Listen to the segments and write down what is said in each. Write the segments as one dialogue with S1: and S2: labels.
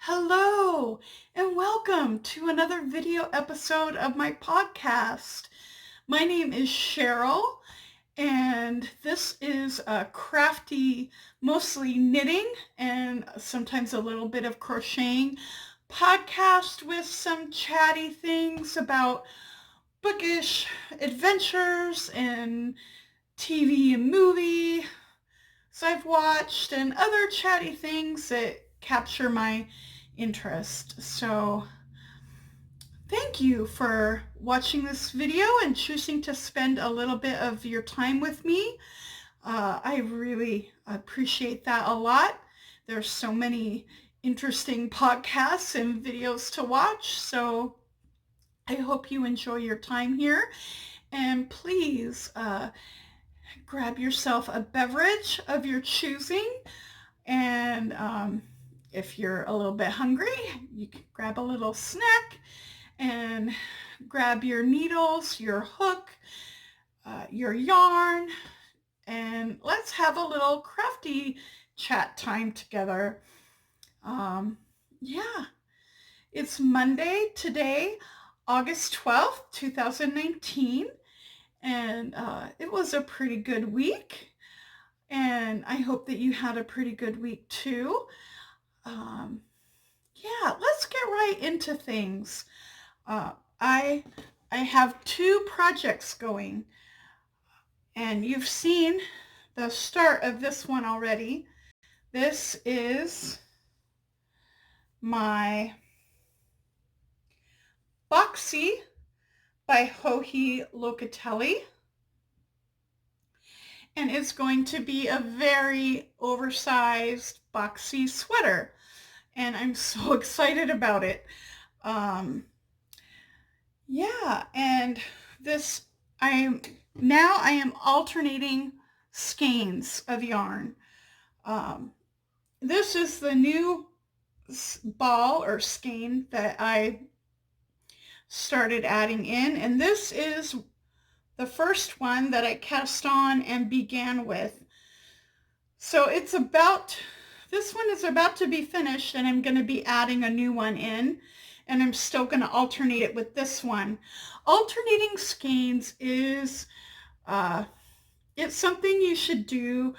S1: Hello, and welcome to another video episode of my podcast. My name is Cheryl, and this is a crafty, mostly knitting and sometimes a little bit of crocheting podcast with some chatty things about bookish adventures and TV and movie I've watched and other chatty things that capture my interest. So thank you for watching this video and choosing to spend a little bit of your time with me. I really appreciate that a lot. There's so many interesting podcasts and videos to watch, so I hope you enjoy your time here. And please grab yourself a beverage of your choosing, and if you're a little bit hungry, you can grab a little snack and grab your needles, your hook, your yarn, and let's have a little crafty chat time together. Yeah, it's Monday today, August 12th, 2019, and it was a pretty good week, and I hope that you had a pretty good week too. Yeah, let's get right into things. I have two projects going, and you've seen the start of this one already. This is my Boxy by Joji Locatelli, and it's going to be a very oversized boxy sweater, and I'm so excited about it. Yeah, and this I am alternating skeins of yarn. This is the new ball or skein that I started adding in, and this is the first one that I cast on and began with. So this one is about to be finished, and I'm going to be adding a new one in, and I'm still going to alternate it with this one. Alternating skeins is it's something you should do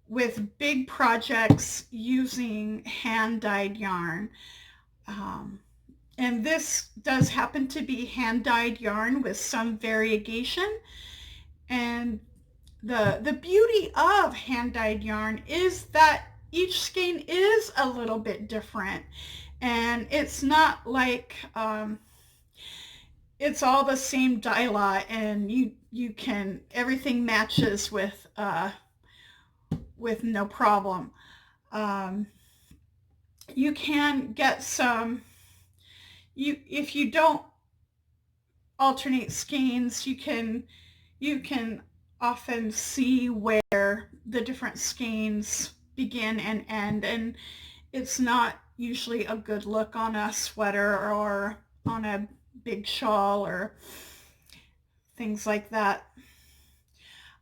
S1: with big projects using hand-dyed yarn. And this does happen to be hand-dyed yarn with some variegation. And the beauty of hand-dyed yarn is that each skein is a little bit different. And it's not like it's all the same dye lot, and you can, everything matches with no problem. You can get some, if you don't alternate skeins, you can often see where the different skeins begin and end, and it's not usually a good look on a sweater or on a big shawl or things like that.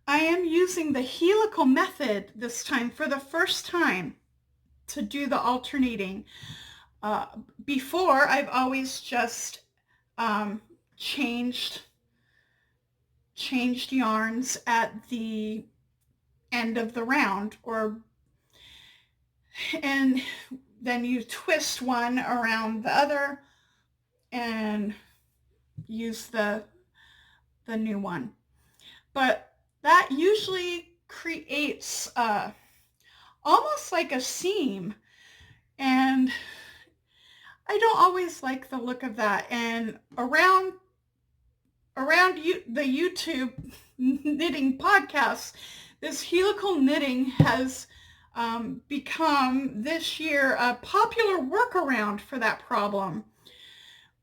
S1: I am using the helical method this time for the first time to do the alternating. Before, I've always just changed yarns at the end of the round, and then you twist one around the other and use the new one. But that usually creates almost like a seam, and I don't always like the look of that. And around the YouTube knitting podcasts, this helical knitting has become this year a popular workaround for that problem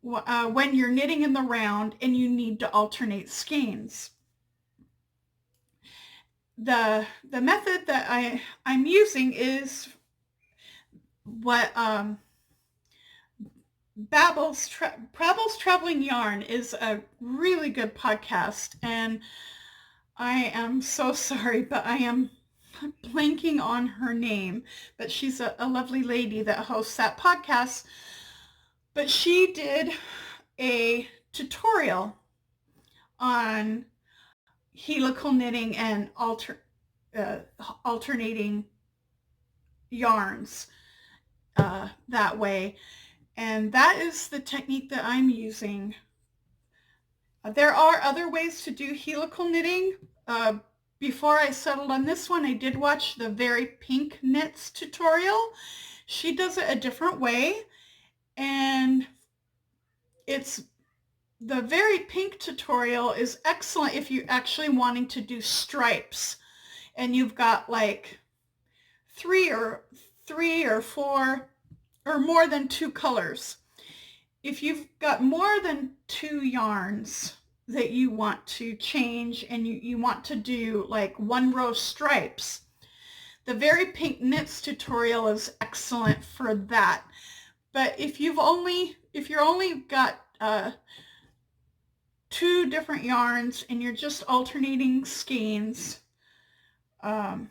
S1: when you're knitting in the round and you need to alternate skeins. The method that I'm using is what Babbles Traveling Yarn is a really good podcast, and I am so sorry, but I am blanking on her name, but she's a lovely lady that hosts that podcast. But she did a tutorial on helical knitting and alternating yarns that way. And that is the technique that I'm using. There are other ways to do helical knitting. Before I settled on this one, I did watch the Very Pink Knits tutorial. She does it a different way, and it's the Very Pink tutorial is excellent if you're actually wanting to do stripes and you've got like three or four or more than 2 colors. If you've got more than 2 yarns that you want to change and you want to do like 1 row stripes, the Very Pink Knits tutorial is excellent for that. But if you're only got 2 different yarns and you're just alternating skeins to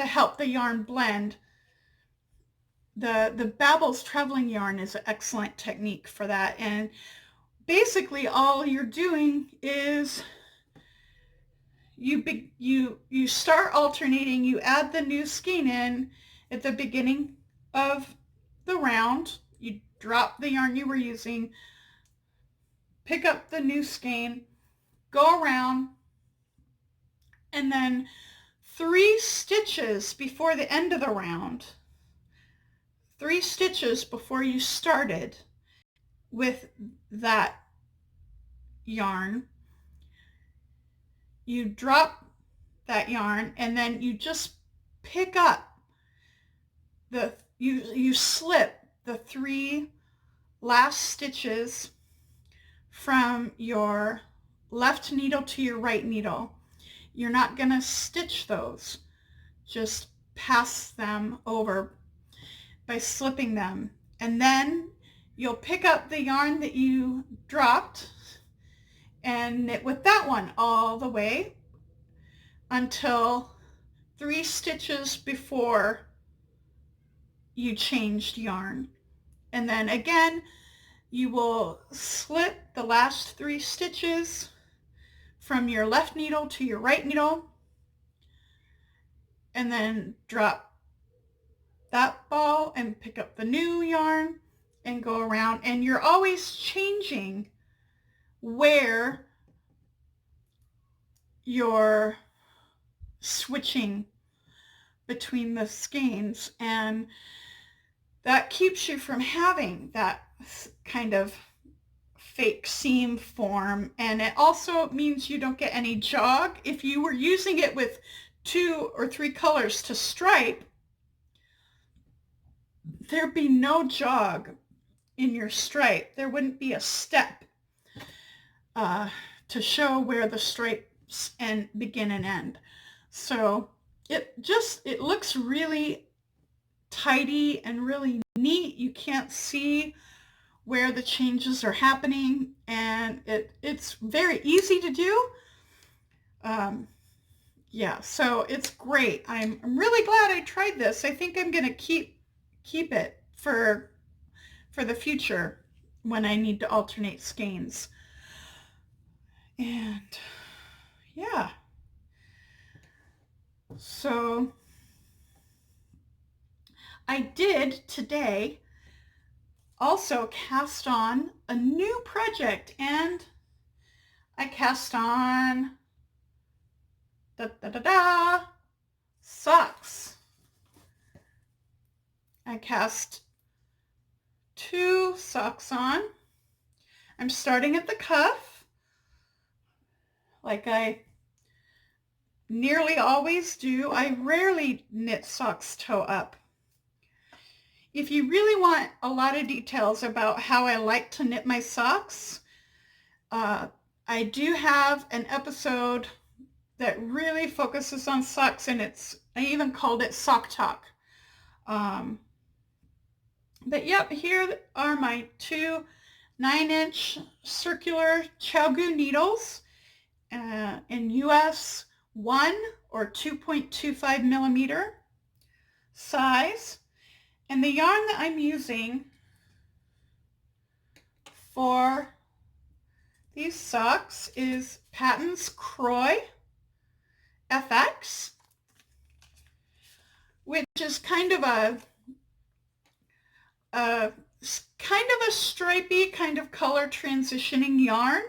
S1: help the yarn blend, the Babbles Traveling Yarn is an excellent technique for that. And basically all you're doing is you start alternating, you add the new skein in at the beginning of the round, you drop the yarn you were using, pick up the new skein, go around, and then 3 stitches before the end of the round, 3 stitches before you started with that yarn, you drop that yarn and then you just pick up you slip the 3 last stitches from your left needle to your right needle. You're not going to stitch those, just pass them over by slipping them, and then you'll pick up the yarn that you dropped and knit with that one all the way until 3 stitches before you changed yarn. And then again, you will slip the last 3 stitches from your left needle to your right needle, and then drop that ball and pick up the new yarn and go around. And you're always changing where you're switching between the skeins, and that keeps you from having that kind of fake seam form. And it also means you don't get any jog. If you were using it with 2 or 3 colors to stripe, there'd be no jog in your stripe. There wouldn't be a step to show where the stripes begin and end. So it looks really tidy and really neat. You can't see where the changes are happening, and it's very easy to do. Yeah, so it's great. I'm really glad I tried this. I think I'm gonna keep it for the future when I need to alternate skeins. And yeah, so I did today also cast on a new project, and I cast on socks. I cast 2 socks on. I'm starting at the cuff, like I nearly always do. I rarely knit socks toe up. If you really want a lot of details about how I like to knit my socks, I do have an episode that really focuses on socks, and I even called it Sock Talk. But yep, here are my 2 9-inch circular Chow Goo needles, in US 1 or 2.25 millimeter size. And the yarn that I'm using for these socks is Patton's Croy FX, which is kind of a stripy kind of color transitioning yarn,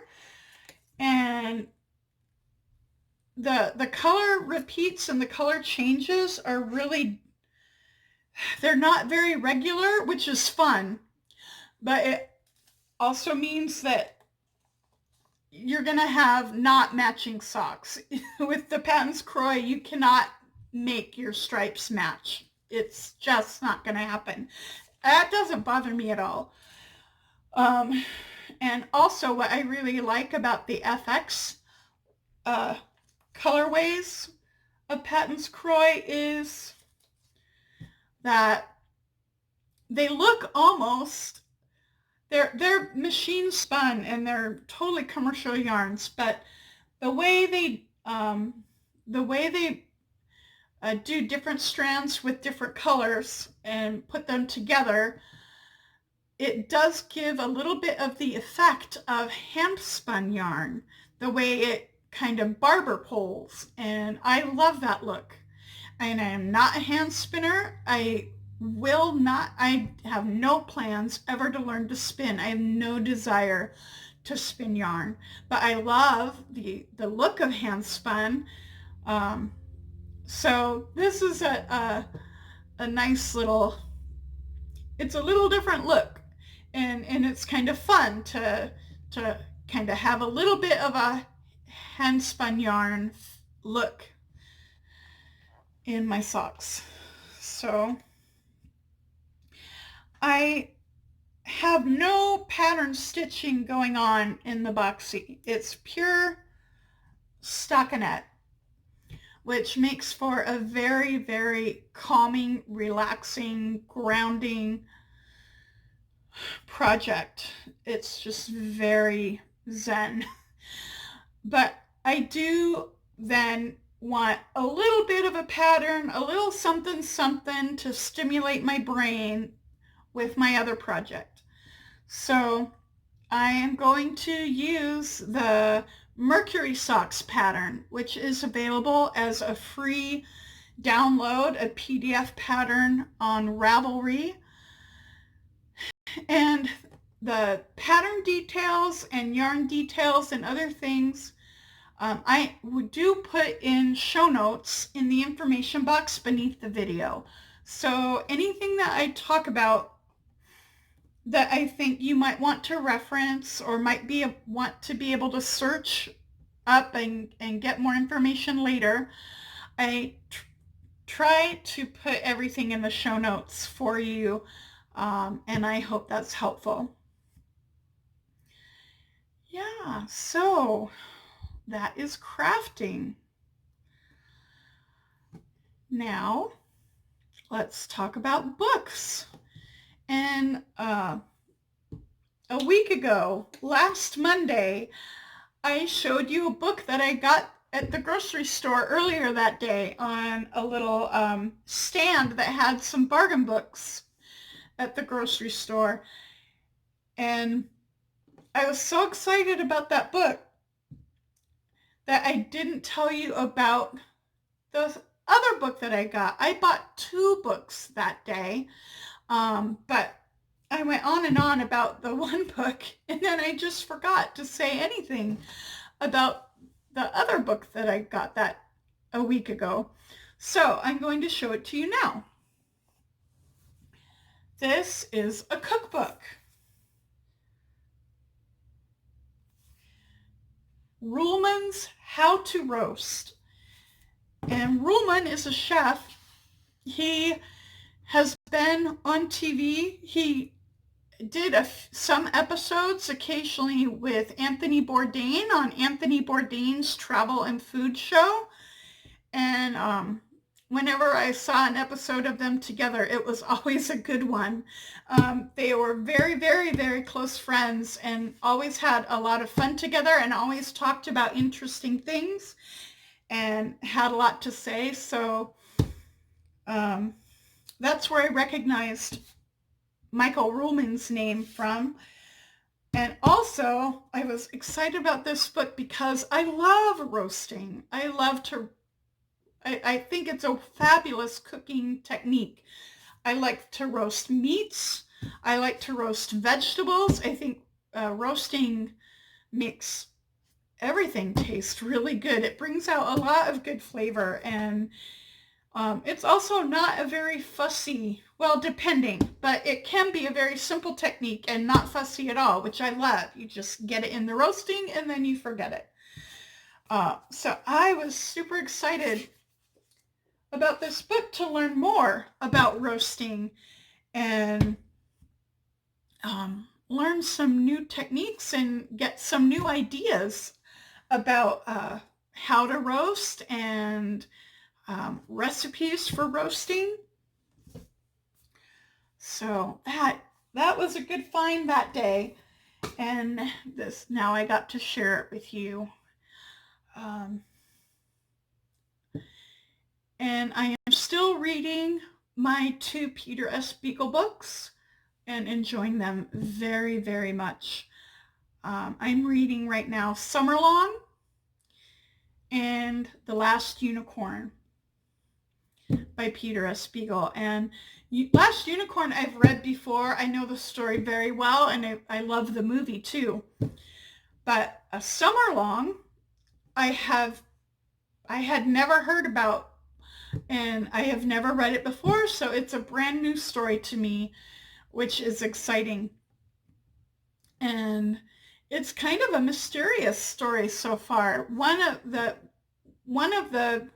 S1: and the color repeats and the color changes are really, they're not very regular, which is fun, but it also means that you're gonna have not matching socks. With the Patton's Croy, you cannot make your stripes match. It's just not gonna happen. That doesn't bother me at all. And also what I really like about the FX colorways of Patton's Croy is that they look almost, they're machine spun and they're totally commercial yarns, but the way they do different strands with different colors and put them together, it does give a little bit of the effect of hand spun yarn, the way it kind of barber poles, and I love that look. And I am not a hand spinner. I have no plans ever to learn to spin. I have no desire to spin yarn, but I love the look of hand spun. So this is a nice little, it's a little different look, and it's kind of fun to kind of have a little bit of a hand spun yarn look in my socks. So I have no pattern stitching going on in the Boxy. It's pure stockinette, which makes for a very, very calming, relaxing, grounding project. It's just very zen. But I do then want a little bit of a pattern, a little something something to stimulate my brain with my other project. So I am going to use the Mercury Socks pattern, which is available as a free download, a PDF pattern on Ravelry. And the pattern details and yarn details and other things I do put in show notes in the information box beneath the video. So anything that I talk about that I think you might want to reference or might want to be able to search up and get more information later, I try to put everything in the show notes for you, and I hope that's helpful. Yeah, so that is crafting. Now, let's talk about books. And a week ago, last Monday, I showed you a book that I got at the grocery store earlier that day on a little stand that had some bargain books at the grocery store. And I was so excited about that book that I didn't tell you about the other book that I got. I bought 2 books that day, but I went on and on about the one book, and then I just forgot to say anything about the other book that I got that a week ago. So I'm going to show it to you now. This is a cookbook. Ruhlman's How to Roast. And Ruhlman is a chef. He has been on TV. He did some episodes occasionally with Anthony Bourdain on Anthony Bourdain's travel and food show. And whenever I saw an episode of them together, it was always a good one. They were very, very, very close friends and always had a lot of fun together and always talked about interesting things and had a lot to say. So that's where I recognized Michael Ruhlman's name from. And also, I was excited about this book because I love roasting. I think it's a fabulous cooking technique. I like to roast meats. I like to roast vegetables. I think roasting makes everything taste really good. It brings out a lot of good flavor, and it's also not a very fussy, well, depending, but it can be a very simple technique and not fussy at all, which I love. You just get it in the roasting and then you forget it. So I was super excited about this book to learn more about roasting and learn some new techniques and get some new ideas about how to roast and recipes for roasting. So that was a good find that day, and now I got to share it with you. And I am still reading my 2 Peter S. Spiegel books and enjoying them very, very much. I'm reading right now Summerlong and The Last Unicorn by Peter S. Spiegel. And Last Unicorn I've read before. I know the story very well, and I love the movie too. But A Summerlong I had never heard about, and I have never read it before, so it's a brand new story to me, which is exciting. And it's kind of a mysterious story so far. One of the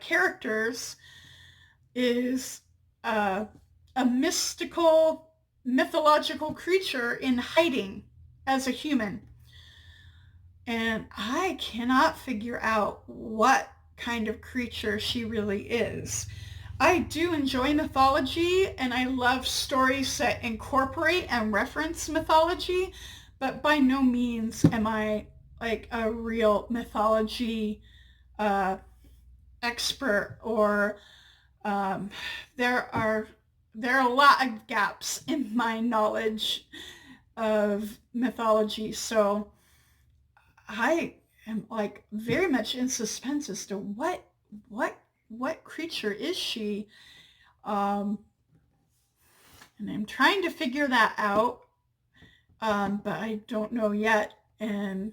S1: characters is a mythological creature in hiding as a human. And I cannot figure out what kind of creature she really is. I do enjoy mythology, and I love stories that incorporate and reference mythology, but by no means am I like a real mythology expert, or there are a lot of gaps in my knowledge of mythology. So I am like very much in suspense as to what creature is she, and I'm trying to figure that out, but I don't know yet, and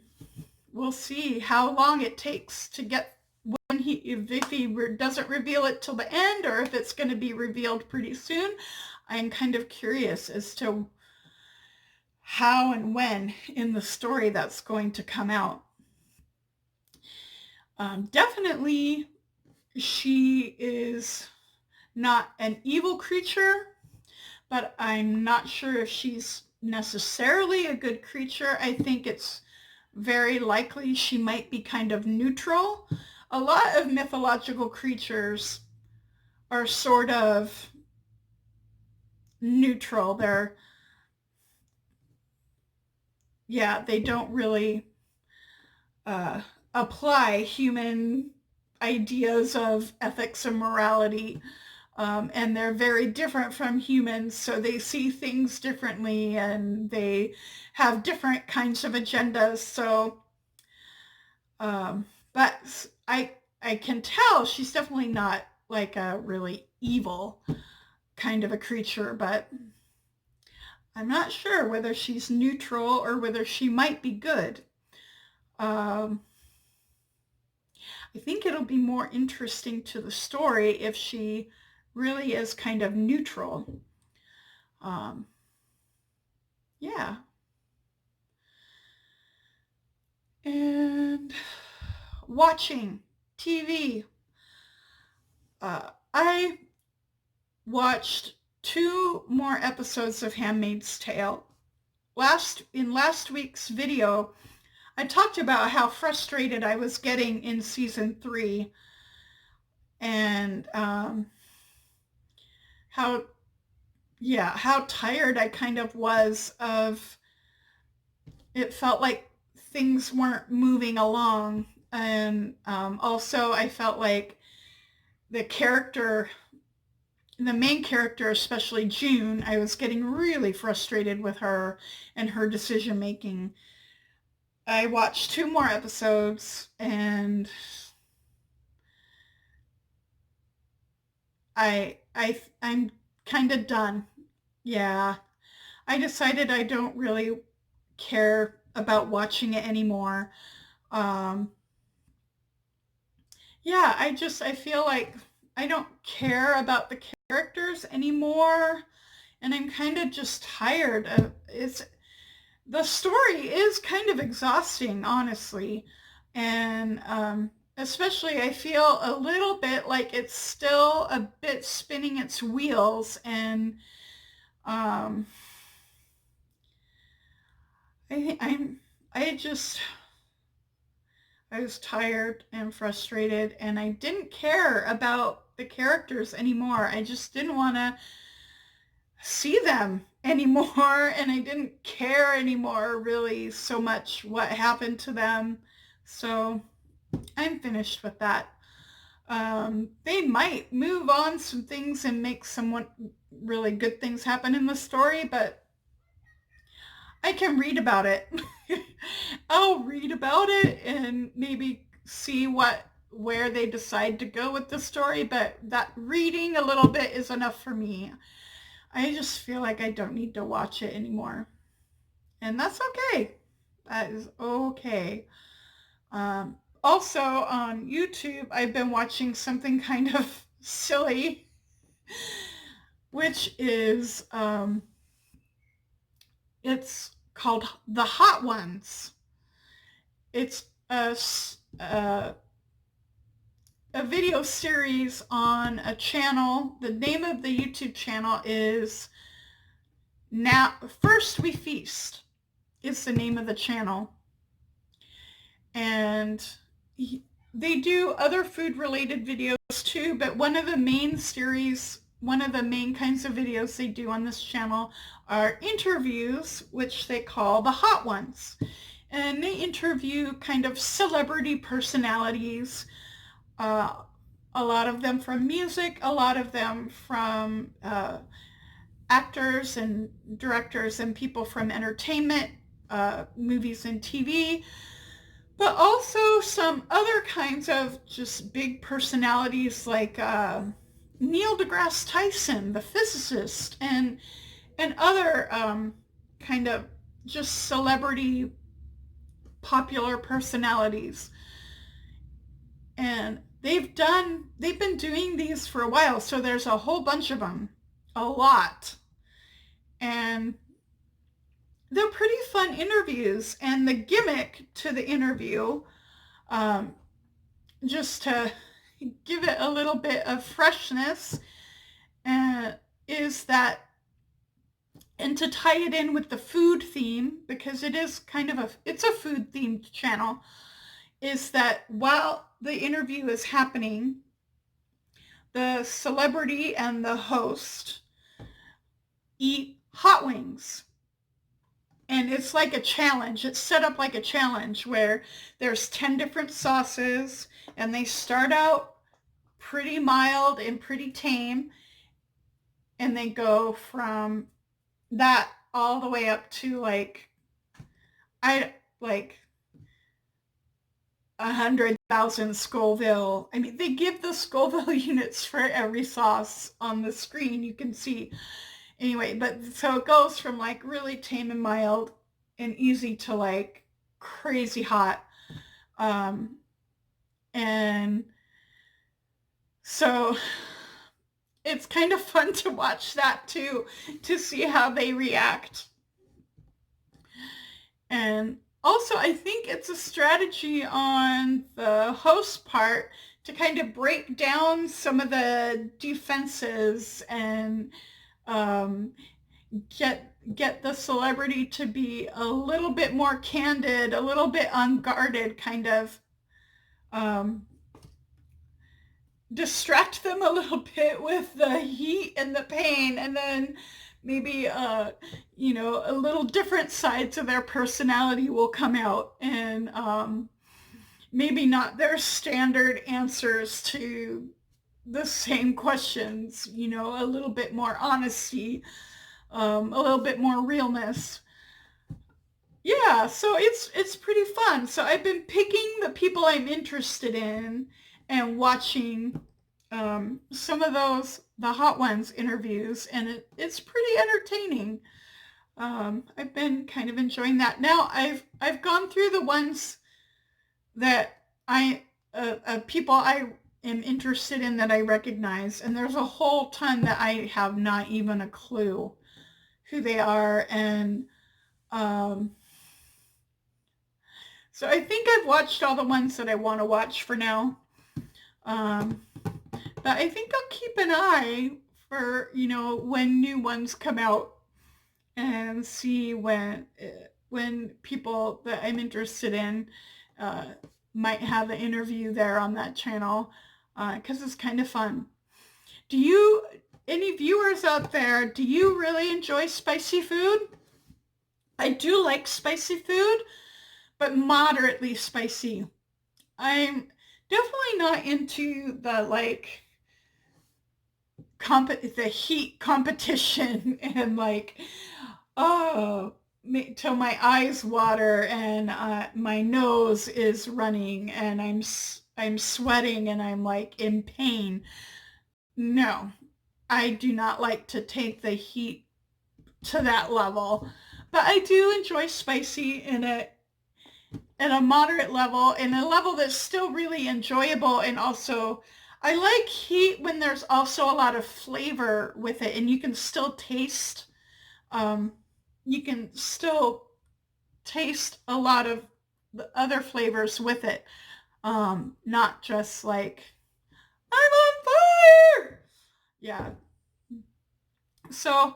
S1: we'll see how long it takes to get when if he doesn't reveal it till the end, or if it's going to be revealed pretty soon. I'm kind of curious as to how and when in the story that's going to come out. Definitely she is not an evil creature, but I'm not sure if she's necessarily a good creature. I think it's very likely she might be kind of neutral. A lot of mythological creatures are sort of neutral. They don't really apply human ideas of ethics and morality, and they're very different from humans, so they see things differently and they have different kinds of agendas. So but I can tell she's definitely not like a really evil kind of a creature, but I'm not sure whether she's neutral or whether she might be good. I think it'll be more interesting to the story if she really is kind of neutral. Yeah. And watching TV. I watched 2 more episodes of Handmaid's Tale. In last week's video, I talked about how frustrated I was getting in season 3, and how tired I kind of was of, it felt like things weren't moving along. And also I felt like the main character, especially June, I was getting really frustrated with her and her decision making. I watched 2 more episodes and I'm kind of done. Yeah. I decided I don't really care about watching it anymore. Um, yeah, I feel like I don't care about the characters anymore, and I'm kind of just tired of the story is kind of exhausting, honestly. And especially I feel a little bit like it's still a bit spinning its wheels, and um I I'm I just I was tired and frustrated, and I didn't care about the characters anymore. I just didn't want to see them anymore, and I didn't care anymore really so much what happened to them. So I'm finished with that. They might move on some things and make some really good things happen in the story, but I can read about it. I'll read about it and maybe see where they decide to go with the story, but that reading a little bit is enough for me. I just feel like I don't need to watch it anymore. And that's okay. That is okay. Also on YouTube, I've been watching something kind of silly, which is it's called The Hot Ones. It's a video series on a channel. The name of the YouTube channel is Now First We Feast. Is the name of the channel. And they do other food related videos too, but one of the main kinds of videos they do on this channel are interviews, which they call the Hot Ones. And they interview kind of celebrity personalities, a lot of them from music, a lot of them from actors and directors and people from entertainment, movies and TV, but also some other kinds of just big personalities like Neil deGrasse Tyson, the physicist, and other kind of just celebrity popular personalities. And they've been doing these for a while, so there's a whole bunch of them, a lot. And they're pretty fun interviews, and the gimmick to the interview, just to give it a little bit of freshness, is that, and to tie it in with the food theme, because it is it's a food themed channel, is that while the interview is happening, the celebrity and the host eat hot wings. And it's like a challenge. It's set up like a challenge where there's 10 different sauces, and they start out pretty mild and pretty tame, and they go from that all the way up to like 100,000 Scoville. I mean, they give the Scoville units for every sauce on the screen, you can see. Anyway, but so it goes from like really tame and mild and easy to like crazy hot. And so it's kind of fun to watch that too, to see how they react. And also, I think it's a strategy on the host part to kind of break down some of the defenses and get the celebrity to be a little bit more candid, a little bit unguarded, kind of distract them a little bit with the heat and the pain, and then maybe you know, a little different side to their personality will come out, and maybe not their standard answers to the same questions, you know, a little bit more honesty, a little bit more realness. Yeah, so it's pretty fun. So I've been picking the people I'm interested in and watching some of those, the hot ones interviews, and it's pretty entertaining. I've been kind of enjoying that. Now I've gone through the ones that I people I am interested in that I recognize, and there's a whole ton that I have not even a clue who they are, and um, so I think I've watched all the ones that I want to watch for now. Um, but I think I'll keep an eye for, you know, when new ones come out, and see when people that I'm interested in uh, might have an interview there on that channel, because it's kind of fun. Do you, any viewers out there, do you really enjoy spicy food? I do like spicy food, but moderately spicy. I'm definitely not into the like the heat competition and like, oh, till my eyes water and my nose is running and I'm sweating and I'm like in pain. No, I do not like to take the heat to that level, but I do enjoy spicy in a at a moderate level, and a level that's still really enjoyable. And also I like heat when there's also a lot of flavor with it, and you can still taste um, you can still taste a lot of the other flavors with it, not just like I'm on fire. Yeah, so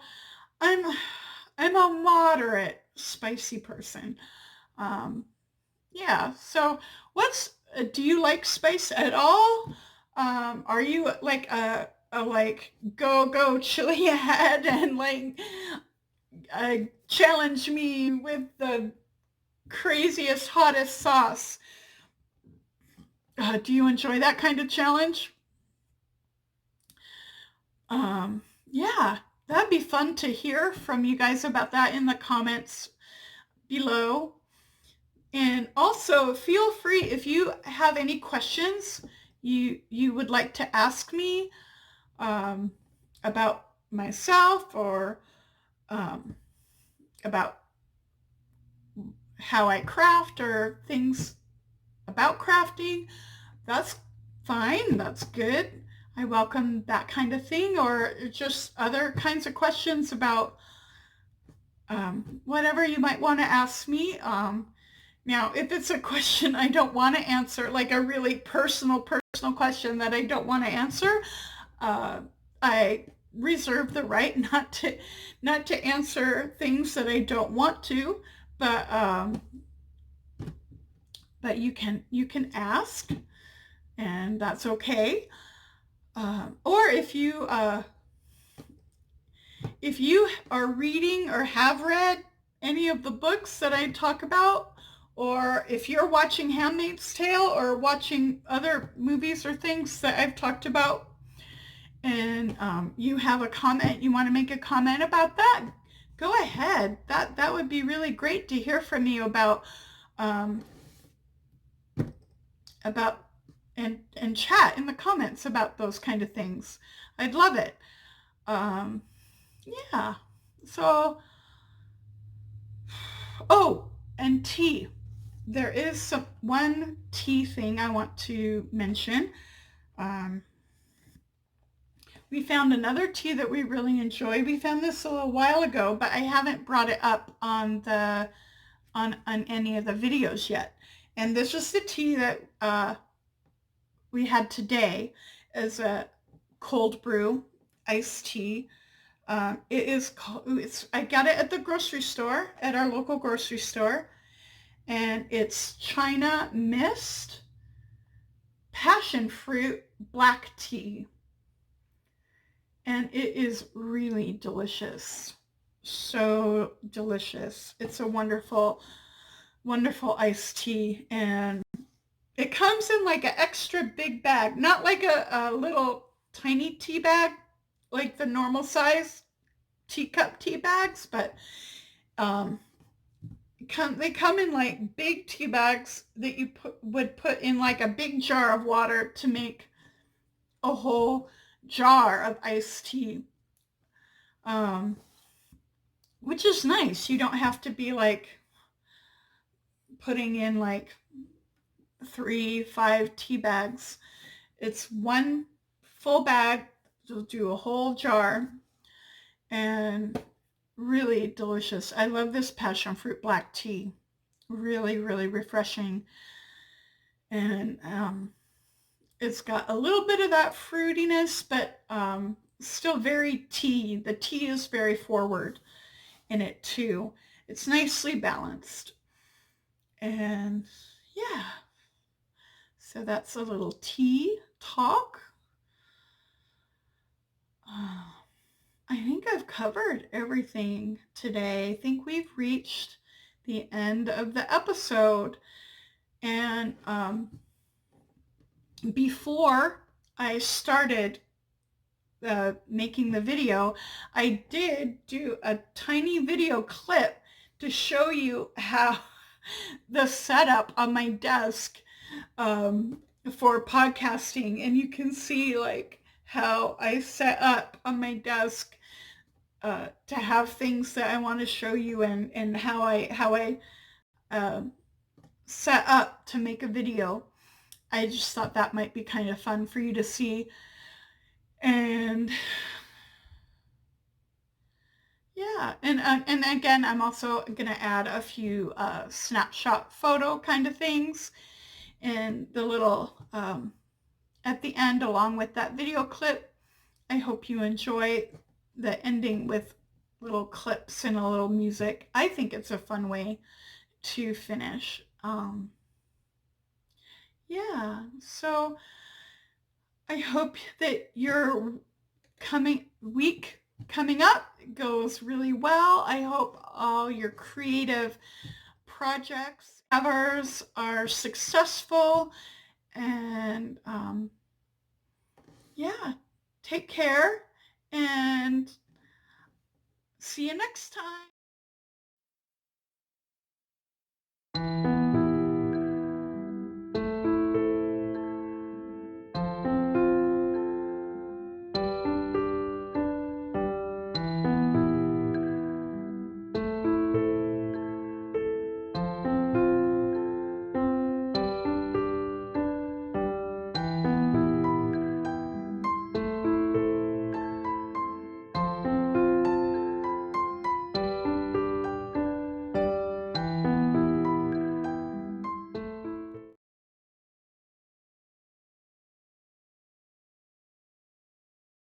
S1: i'm I'm a moderate spicy person. um, Yeah. So what's, do you like spice at all? Are you like a like go chili ahead and like challenge me with the craziest, hottest sauce? Do you enjoy that kind of challenge? Yeah, that'd be fun to hear from you guys about that in the comments below. And also feel free, if you have any questions you would like to ask me about myself, or about how I craft, or things about crafting, that's fine. That's good. I welcome that kind of thing, or just other kinds of questions about whatever you might want to ask me. Now, if it's a question I don't want to answer, like a really personal question that I don't want to answer, I reserve the right not to answer things that I don't want to. But you can ask, and that's okay. Or if you are reading or have read any of the books that I talk about, or if you're watching Handmaid's Tale or watching other movies or things that I've talked about, and you have a comment, you want to make a comment about that, go ahead. That would be really great to hear from you about and chat in the comments about those kind of things. I'd love it. Yeah. So, oh, and tea. There is one tea thing I want to mention. We found another tea that we really enjoy. We found this a little while ago, but I haven't brought it up on any of the videos yet. And this is the tea that we had today, as a cold brew iced tea. I got it at the grocery store, at our local grocery store, and it's China Mist passion fruit black tea. And it is really delicious. So delicious. It's a wonderful, wonderful iced tea. And it comes in like an extra big bag, not like a little tiny tea bag, like the normal size teacup tea bags, but they come in like big tea bags that you would put in like a big jar of water to make a whole jar of iced tea. Which is nice. You don't have to be like putting in like 3-5 tea bags. It's one full bag. You'll do a whole jar, and really delicious. I love this passion fruit black tea. Really, really refreshing. And it's got a little bit of that fruitiness, but still very tea. The tea is very forward in it too. It's nicely balanced. And yeah, so that's a little tea talk. I think I've covered everything today. I think we've reached the end of the episode. And before I started making the video, I did do a tiny video clip to show you how the setup on my desk for podcasting, and you can see like how I set up on my desk to have things that I want to show you, and how I set up to make a video. I just thought that might be kind of fun for you to see. And yeah, and again, I'm also going to add a few snapshot photo kind of things in the little at the end along with that video clip. I hope you enjoy the ending with little clips and a little music. I think it's a fun way to finish. Yeah, so I hope that your week coming up goes really well. I hope all your creative projects are successful, and yeah, take care and see you next time.